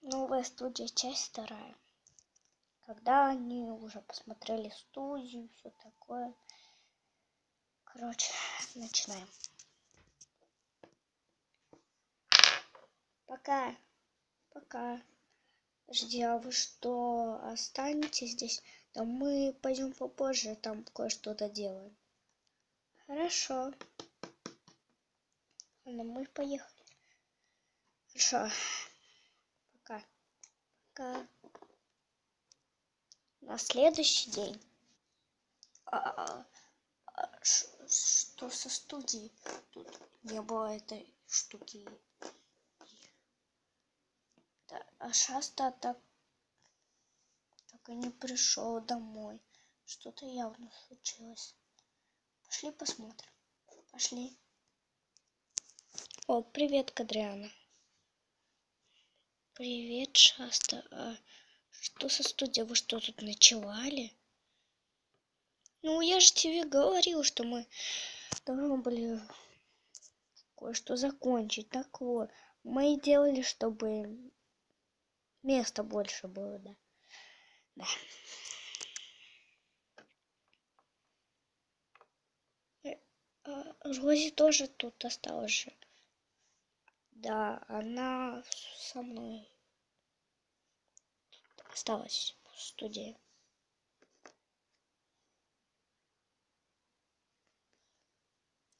Новая студия, часть 2. Когда они уже посмотрели студию, все такое. Короче, начинаем. Пока. Пока. Жди, а вы что, останетесь здесь? Да мы пойдем попозже, там кое-что доделаем. Хорошо. Ладно, мы поехали. Хорошо. Пока. Пока. На следующий день. Что со студией? Тут не было этой штуки. Да, а Шаста так и не пришел домой. Что-то явно случилось. Пошли посмотрим. Пошли. О, привет, Кадриана. Привет, Шаста. А что со студией? Вы что, тут ночевали? Ну, я же тебе говорил, что мы должны были кое-что закончить. Так вот, мы и делали, чтобы места больше было, да. Да. Рози тоже тут осталась же. Да, она со мной осталась в студии.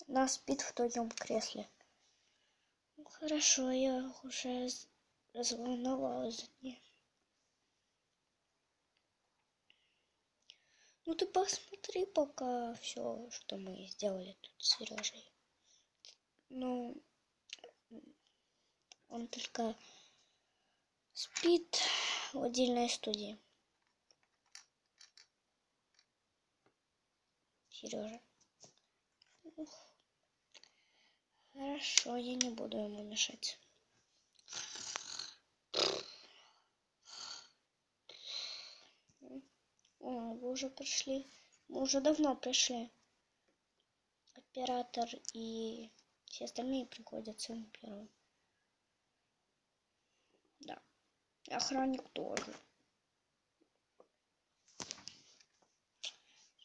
Она спит в твоем кресле. Ну, хорошо, я уже разволновалась за ней. Ну ты посмотри пока все, что мы сделали тут с Сережей. Ну, он только спит в отдельной студии. Сережа. Хорошо, я не буду ему мешать. О, вы уже пришли. Мы уже давно пришли. Оператор и все остальные приходят самым первым. Да. Охранник тоже.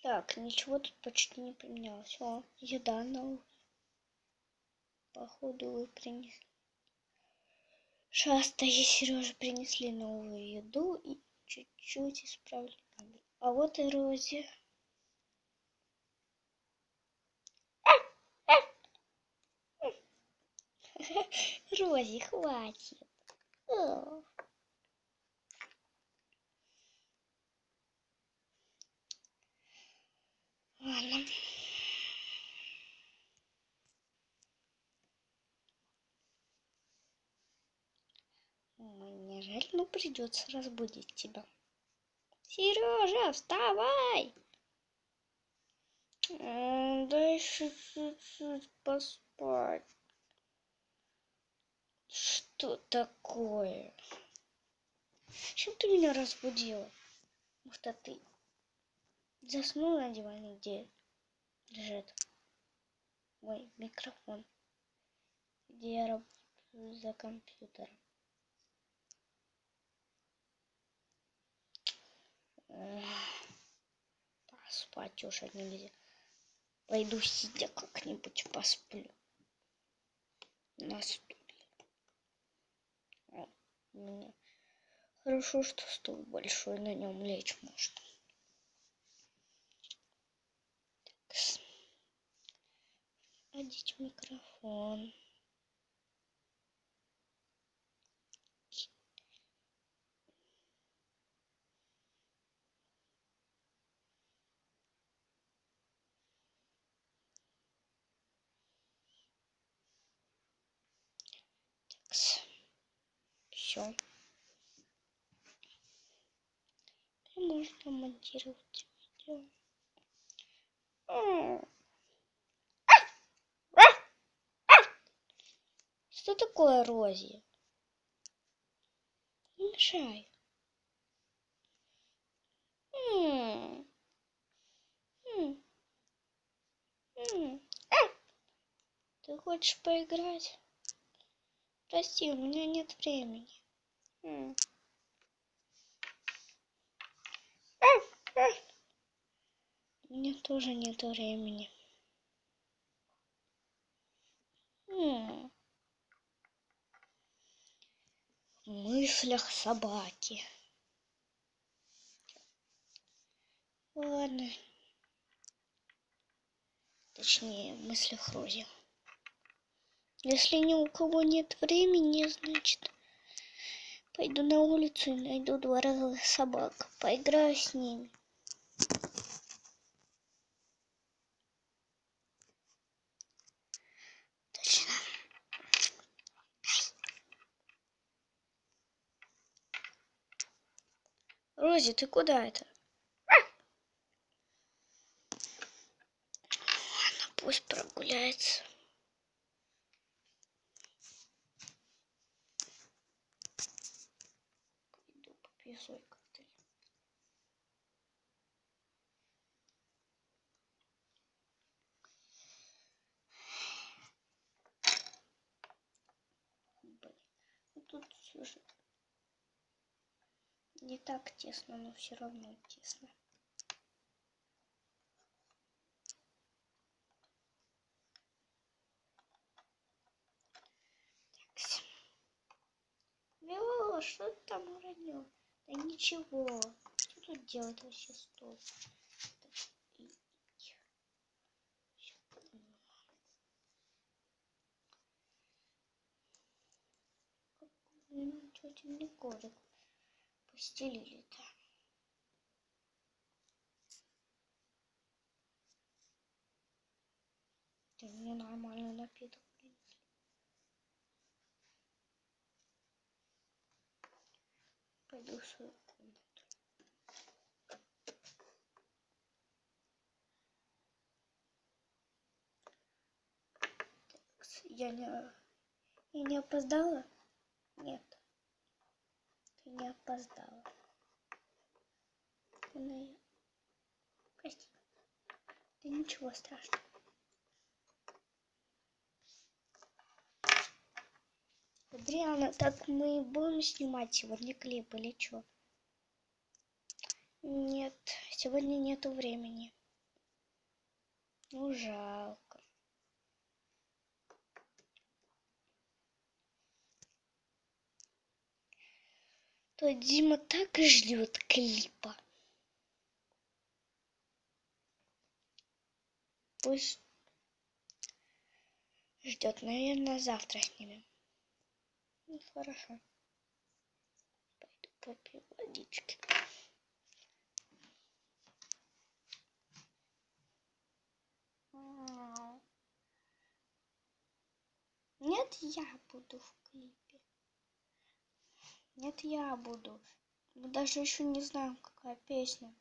Так, ничего тут почти не поменялось. О, еда новая. Походу вы принесли. Шаста и Сережа принесли новую еду и чуть-чуть исправили. А вот и Рози. Рози, хватит. Ладно. Мне жаль, но придется разбудить тебя. Сережа, вставай! Дай еще чуть-чуть поспать. Что такое? Чем ты меня разбудила? Может, ты заснул на диване, где лежит мой микрофон, где я работаю за компьютером. Поспать уже нельзя. Пойду сидя как-нибудь посплю на стуле. У меня хорошо, что стул большой, на нем лечь можно. Одеть микрофон. Все. Можно монтировать видео. Что такое, Рози? Не мешай. Ты хочешь поиграть? Прости, у меня нет времени. М. Мне тоже нет времени. В мыслях собаки. Ладно. Точнее, в мыслях Рози. Если ни у кого нет времени, значит, пойду на улицу и найду 2 разных собак. Поиграю с ними. Точно. Рози, ты куда это? Ладно, пусть прогуляется. Пойду попью свой коктейль. Блин, ну тут все же не так тесно, но все равно тесно. Мило, что ты там уронил? Да ничего. Что тут делать вообще стол? Что темный коврик постелили-то? Да мне нормальный напиток принесли. Пойду в свою комнату. Я не опоздала? Нет, ты не опоздала. Прости. Да ничего страшного. Адриана, так мы будем снимать сегодня клип или что? Нет, сегодня нету времени. Ну, жалко. То Дима так и ждет клипа. Пусть ждет, наверное, завтра снимем. Ну, хорошо. Пойду попью водички. Нет, я буду в клипе. Нет, я буду. Мы даже еще не знаем, какая песня.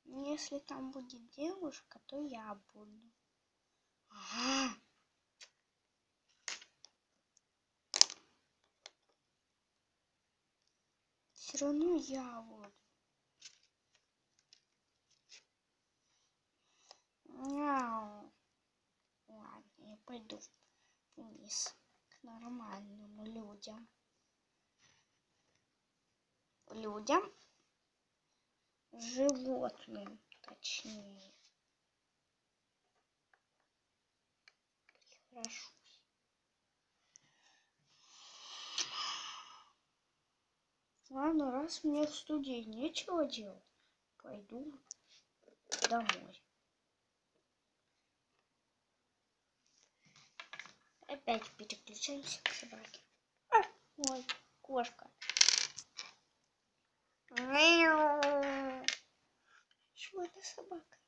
Если там будет девушка, то я буду. Ага. Все равно я буду. Мяу. Ладно, я пойду вниз к нормальным людям. Животным, точнее. Хорошо. Ладно, раз мне в студии нечего делать, пойду домой. Опять переключаемся к собаке. Ой, кошка. Чего это собака?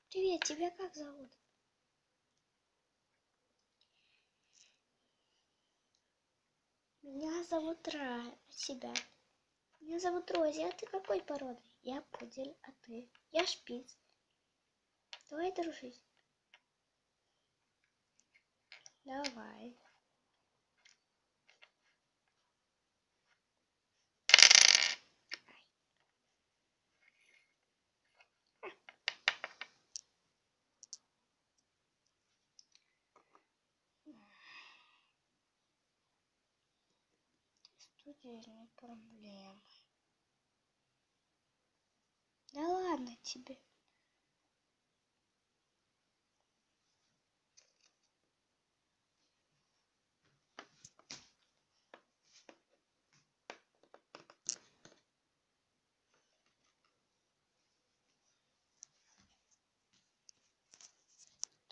Привет, тебя как зовут? Меня зовут себя. Меня зовут Рози, а ты какой породы? Я пудель, а ты? Я шпиц. Давай дружить. Давай. студийные проблемы. Да ладно тебе.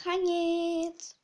Конец.